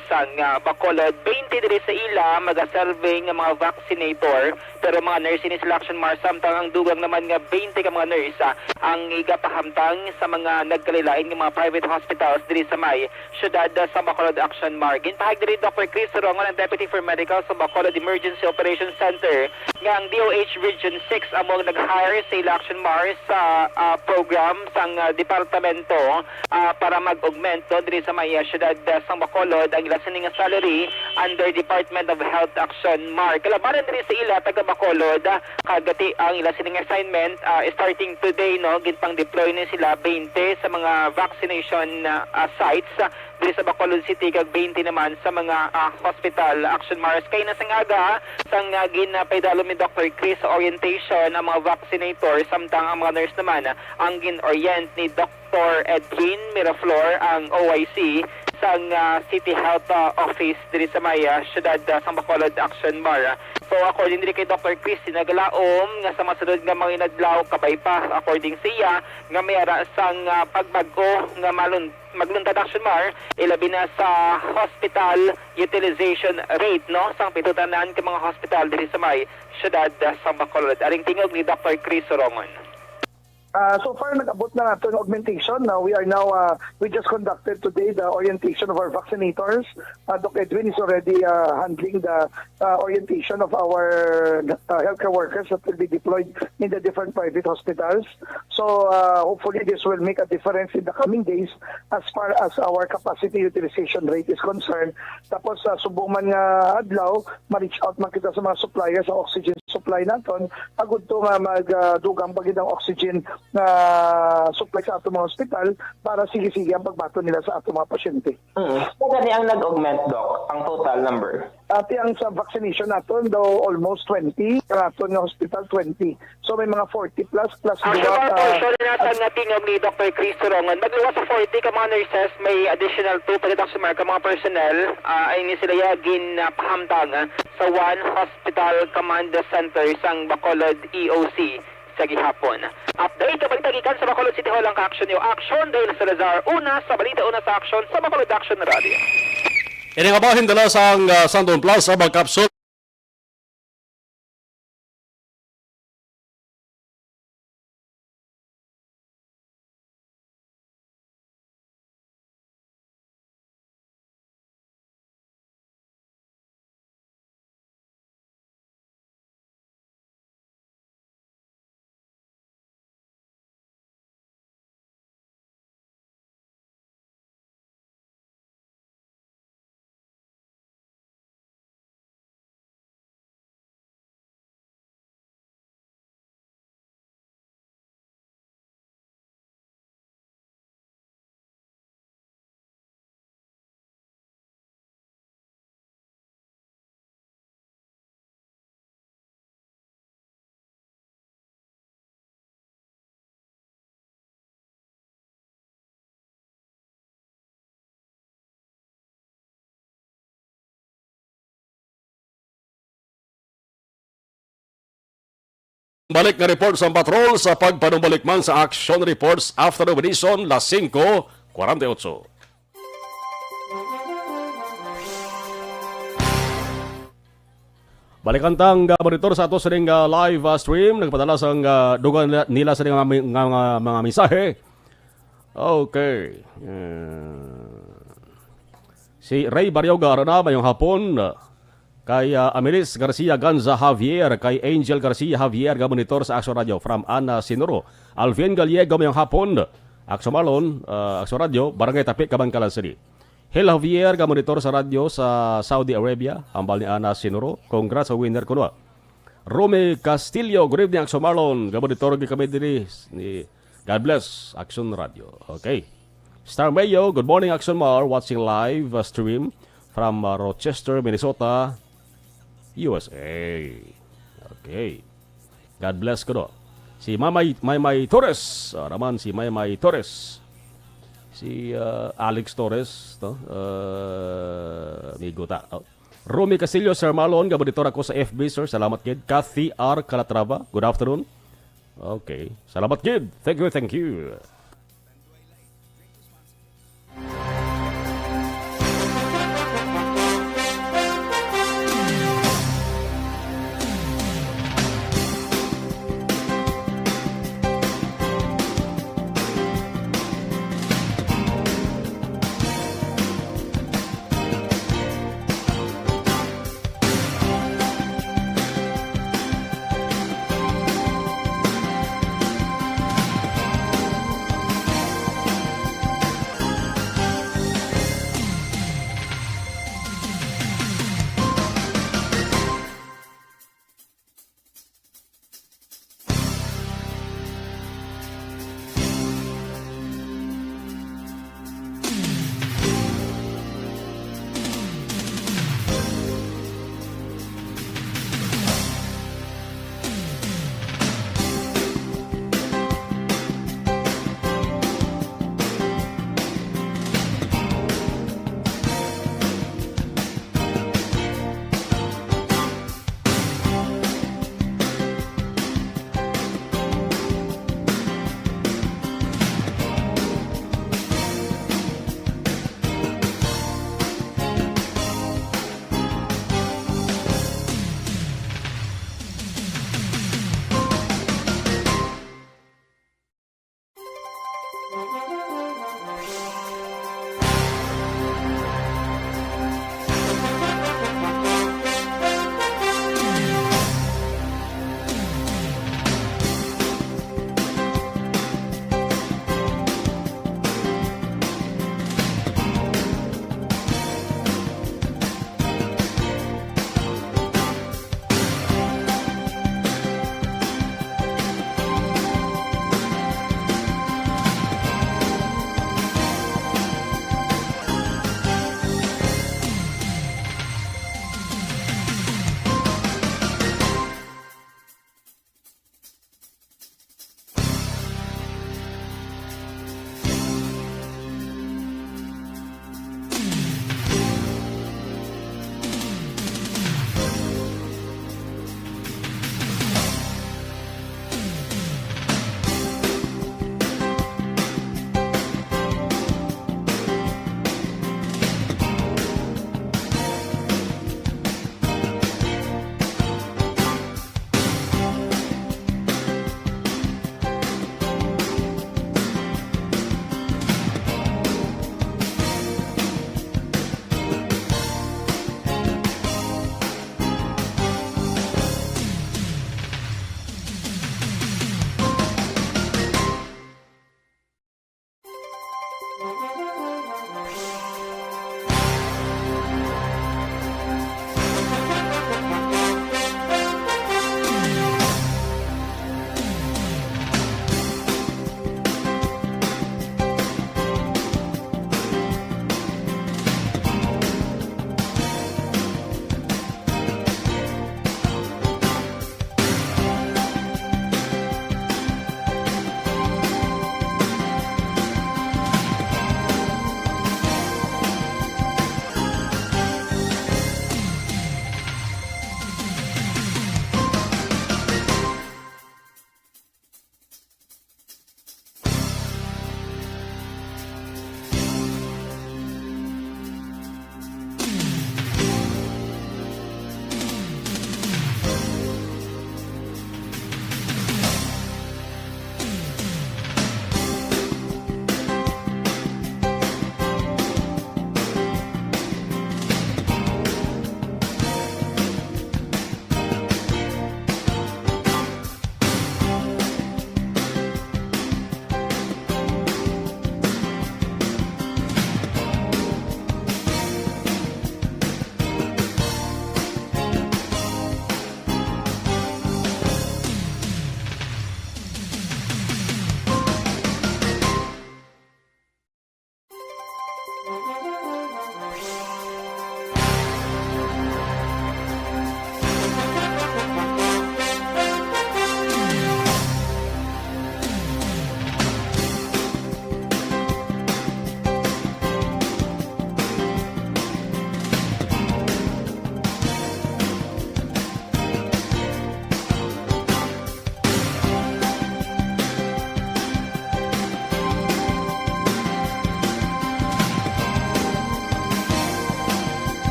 Bacolod. 20 diri sa ila magaserve nga mga vaccinator. Pero mga nurse ini sila Action Mar samtang ang dugang naman nga 20 ka mga nurse ang igapahamtang sa mga nagkalilain nga mga private hospitals diri sa may syudad sa Bacolod Action Mar. Ginpahag diri Dr. Chris Rongon, ang Deputy for Medical sa Bacolod Emergency Operations Center nga ang DOH Region 6 among nag-hire sa Action Mar sa program sang departamento para mag-augment diri sa may syudad sa Bacolod ang ila sining salary under Department of Health Action Mar. Kalabanan diri sa ila taga Bacolod kagati ang ila sining assignment starting today no ginpang deploy ni sila 20 sa mga vaccination sites diri sa Bacolod City kag 20 naman sa mga hospital Action Mars kay nasangaga sang ginpaidalo ni Dr. Chris sa orientation ang mga vaccinator samtang ang mga nurse naman ang gin-orient ni Dr. Edwin Miraflor ang OIC sa City Health Office diri sa Maya syudad sa Bacolod Action Mar. So according diri kay Dr. Chris nagalaom nga sa masunod nga mga inadlaw kabay pa according siya nga mayara sang pagbag-o nga magluntad Action Mar ilabi na sa hospital utilization rate no sang pitutanan ka mga hospital diri sa may syudad sa Bacolod. Aring tingog ni Dr. Chris Sorongon. So far, nag-abot na natin augmentation. We just conducted today the orientation of our vaccinators. Dr. Edwin is already handling the orientation of our healthcare workers that will be deployed in the different private hospitals. So hopefully this will make a difference in the coming days as far as our capacity utilization rate is concerned. Tapos subong man nga adlaw, ma-reach out man kita sa mga suppliers sa oxygen supply naton. Agud to nga magdugang pagid ang oxygen na supply sa ato mga hospital para sige-sige ang pagbato nila sa ato mga pasyente. So, gani ang nag-augment, Doc, ang total number? At ang sa vaccination naton daw almost 20, ang aton nga hospital 20. So may mga 40 plus Ang duwa mga portion natin nga tingog ni Dr. Chris Sorongon, magluwas sa 40 ka mga nurses, may additional 2 pagkatang ka mga personnel, ay ni sila yagin pahamtang sa One Hospital Command Center sang Bacolod EOC sa gihapon. Update kabay tagikan sa Bacolod City Hall ang ka-action yung Action dahil sa Lazar una sa balita una sa Action sa Bacolod Action Radio. Ini nga bahin dala sa Sandon Plaza magkapsul. Balik nga report sa patrol sa pagpanumbalik man sa Action Reports after the edition las 5:48. Balikan tang monitor sa ato sa live stream nagpadala sang dugan nila sa mga mensahe. Okay. Si Ray Barrioga na mayong hapon kay Amelis Garcia Ganza Javier, kay Angel Garcia Javier, monitor sa Action Radio from Ana Sinuro. Alvin Gallego mayong hapon, Action Malon, Action Radio, Barangay Tapik, Kabangkalan City. Hel Javier, monitor sa radio sa Saudi Arabia, hambal ni Ana Sinuro. Congrats sa winner kuno. Rome Castillo, good evening Action Malon, monitor kami diri ni God bless Action Radio. Okay. Star Mayo, good morning Action Mar, watching live stream from Rochester, Minnesota, USA. Okay. God bless ko do. Si Maymay Torres. Naman si Maymay Torres. Si Alex Torres, no? Amigo ta. Oh. Romy Casillo, Sir Marlon, gaboditor ako sa FB, sir. Salamat, kid. Kathy R. Calatrava, good afternoon. Okay. Salamat, kid. Thank you, thank you.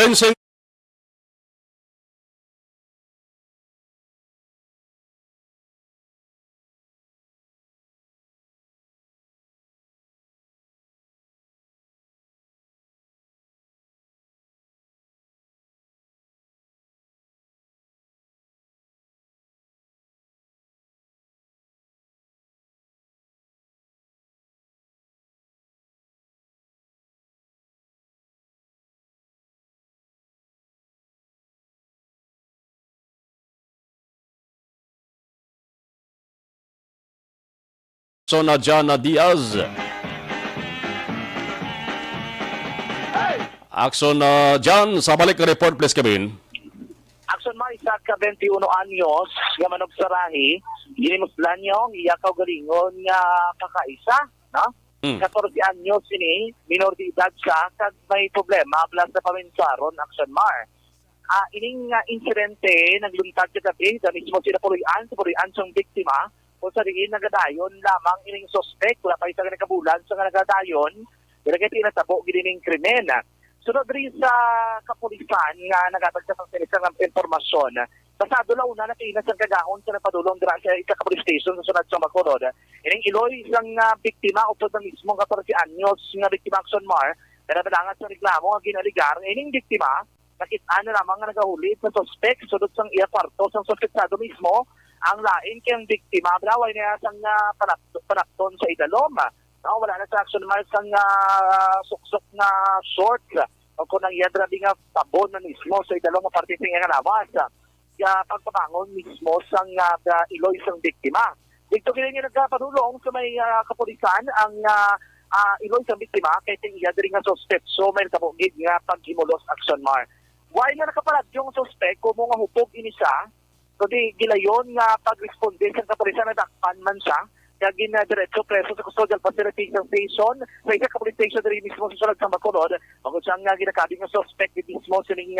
Ginseng Jana Diaz. Action Jan, sa balik na report please Kevin. Action mo isa ka 21 anyos nga manog sarahi, ginimoslan niyo iyakaw galingon nga kakaisa, no? 14 anyos ini, minor de edad siya, kag may problema plus sa paminsaron Action Mar. Ining insidente nagluntad sa gabi, dahil mismo sila puruyan siyang biktima, kung sa ringin nagadayon lamang ining suspect, wala pa isang nagkabulan sa nagadayon, ilagay tinatabo ginining krimen. Sunod rin sa kapulisan nga nagatagsa ng sinisang informasyon, pasado lang una na kainas ang kagahon sa napadulong dira sa ika-police station sa sunod sa Bacolod. Ining Iloy isang biktima upod na mismo 14 anyos nga biktima Action Mar, na nabalangan sa reklamo nga ginaligar. Ining biktima, nakita na lamang nga nagahulit sa suspect, sunod sang iya kwarto sang suspektado mismo, ang lain kayang biktima, braway na sang panakton sa idalom. No, wala na sa Action Mar sang suksok na short. O kung ang yadra di nga tabon na mismo sa idalom nga parte nga labas. Kaya pagpabangon mismo sang Iloy sang biktima. Dito kaya nga nagkapadulong sa may kapulisan ang Iloy sang biktima kaya ting yadra nga suspect. So may kabugid nga paghimulos Action Mar. Why nga nakapalag yung suspect kung mga hupog ini siya, so di gilayon nga pag-responde sa kapulisan na dakpan man siya, kaya ginadiretso preso sa custodial facility station, sa isa kapulis station rin mismo sa sunod sa Bacolod, bago siyang ginakabing ng suspect mismo sa ning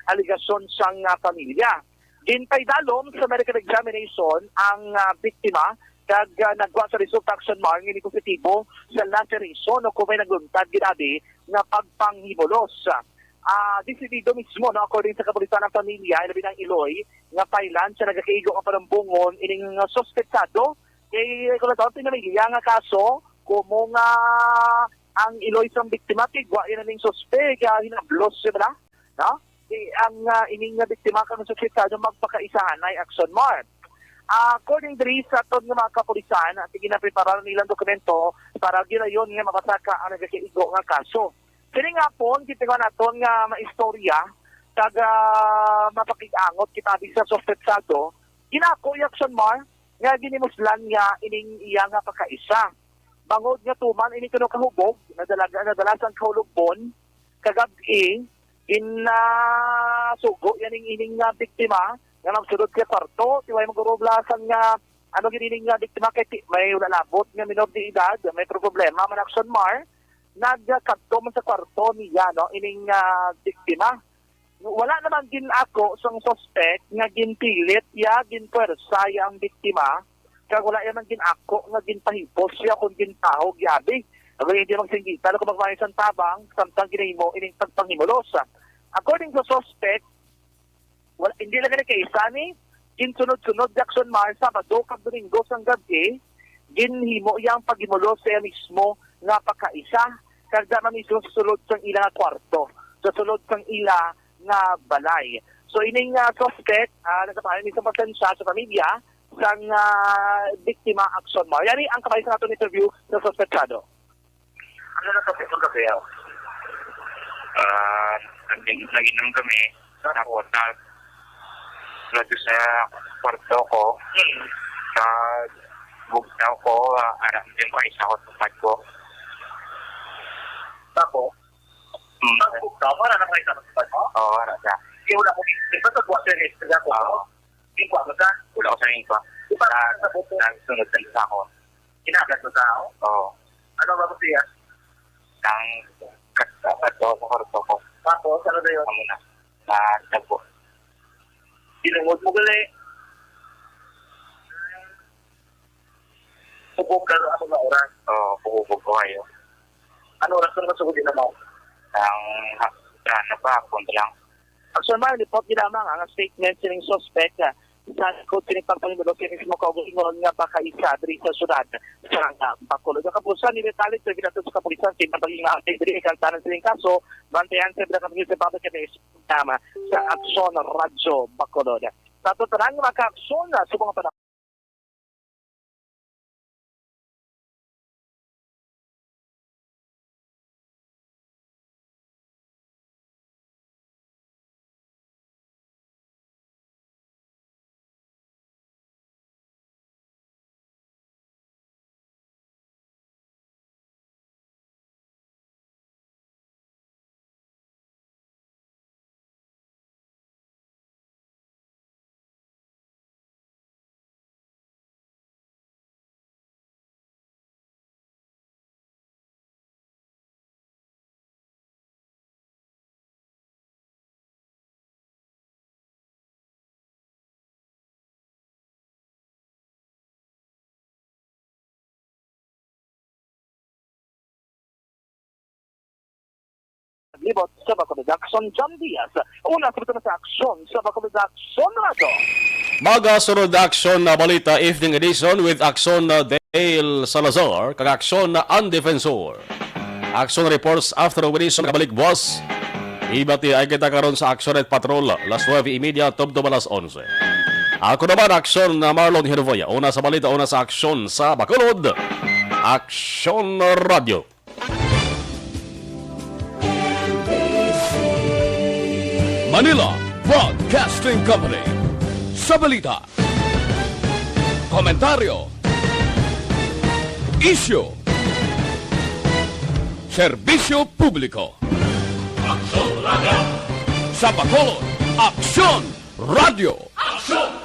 aligasyon siyang pamilya. Gintay dalom sa medical examination ang biktima, kag nagwa sa result Action Mar, ngini positibo sa laceration o kung may nagluntad ginabi na pagpanghimulos. Disidido mismo, no, according sa kapulisan ng pamilya, ilabi ng Iloy, nga pailan siya nagkaigo ang parambungon, ining suspektado, kay kung nato, pinamilya nga kaso, kumo nga ang Iloy sang biktima, tigwa yun ang suspect, hinablos siya ba, no? Ang ining biktima kang suspektado magpakaisahan ay Action Mar. According to sa aton nga mga kapulisan, sige na prepararan nilang dokumento para ginayon nga mapasaka ang nagkaigo nga kaso. Kini nga po, kita nga naton nga maistorya, kag mapakig-angot kita sa suspektado, ginako yung Action Mar, nga ginimuslan nga ining iya nga pagkaisa. Bangod nga tuman, ini kuno kahubog, nadalasan kahulugbon, kagabi, sugo yan ining nga biktima, nga nagsunod ka parto, tiway magurublasan nga, ginining nga biktima, kay may lalabot nga minor de edad, may problema man Action Mar, nagkadto man sa kwarto niya, no, ining biktima. Wala naman din ako sang suspect nga ginpilit ya, ginpwersa ya ang biktima, kaya wala naman din ako nga ginpahipos siya kung ginpahog yabi. Ako hindi magsinggita, kung magmayos ang tabang, samtang ginahimo, ining pagpanghimulos. According to suspect, wala, hindi lang na kaysa ni, ginsunod-sunod Action Mar, Sabado, Domingo, sang gabi, ginhimo yang paghimulos siya mismo nga pagkaisa, kagda man mismo susulod sang ila nga kwarto, susulod sang ila nga balay. So ining suspect, nagkapahin isang pasensya sa pamilya, sang biktima Action Mar. Yani ang kamay sa natin interview sa suspectado. Ano na sa pitong gabi? Nag-inom kami sa hotel. Lalo sa kwarto ko, sa bugnaw ko, aram din ko, isa ko tupad ko. Tako? Bugnaw mo, ano kayo sa tupad mo? Oo, ano siya. Wala ko, iba sa buwan sa rest na ko? Tingwa mo ka? Wala ko sa ringkwa. Nagsunod sa isa ko. Kinagat mo tao? Oo. Ano ba ko siya? Ang kato sa kwarto ko. Tapos, ano na yun? Amo na. Sa tagpo. Dinungod mo gali. Pupog ka ano na oras? Oo, pupupog ko kayo. Ano oras ka naman sugod din naman? Ang Napapunta lang. Action man, report nila mga ang statement sining suspect sa kung sinipagpangibalo sining mismo kaugingon nga pakaisa diri sa syudad sa Bacolod. Ang kapusan ni Vitalit sa ginatos sa kapulisan sa pagiging natin diri kantanan sining kaso, bantayan sa pinakapagiging sa public affairs tama sa Action Radyo Bacolod. Sa totoong maka-aksyon sa mga panahon libot sa Bacolod Action John Diaz. Una sa aksyon sa Bacolod Action Radyo. Magasunod aksyon na balita evening edition with aksyon na Dale Salazar kag aksyon na Undefensor. Action reports after operation kabalik boss. Ibati ay kita karon sa aksyon at patrol las 9:30 tubto alas 11. Ako naman aksyon na Marlon Hervoya. Una sa balita, una sa aksyon sa Bacolod. Aksyon Radio. Manila Broadcasting Company. Sa balita, komentaryo, isyu, serbisyo publiko. Aksyon Radio. Sa Bacolod, Aksyon Radio. Aksyon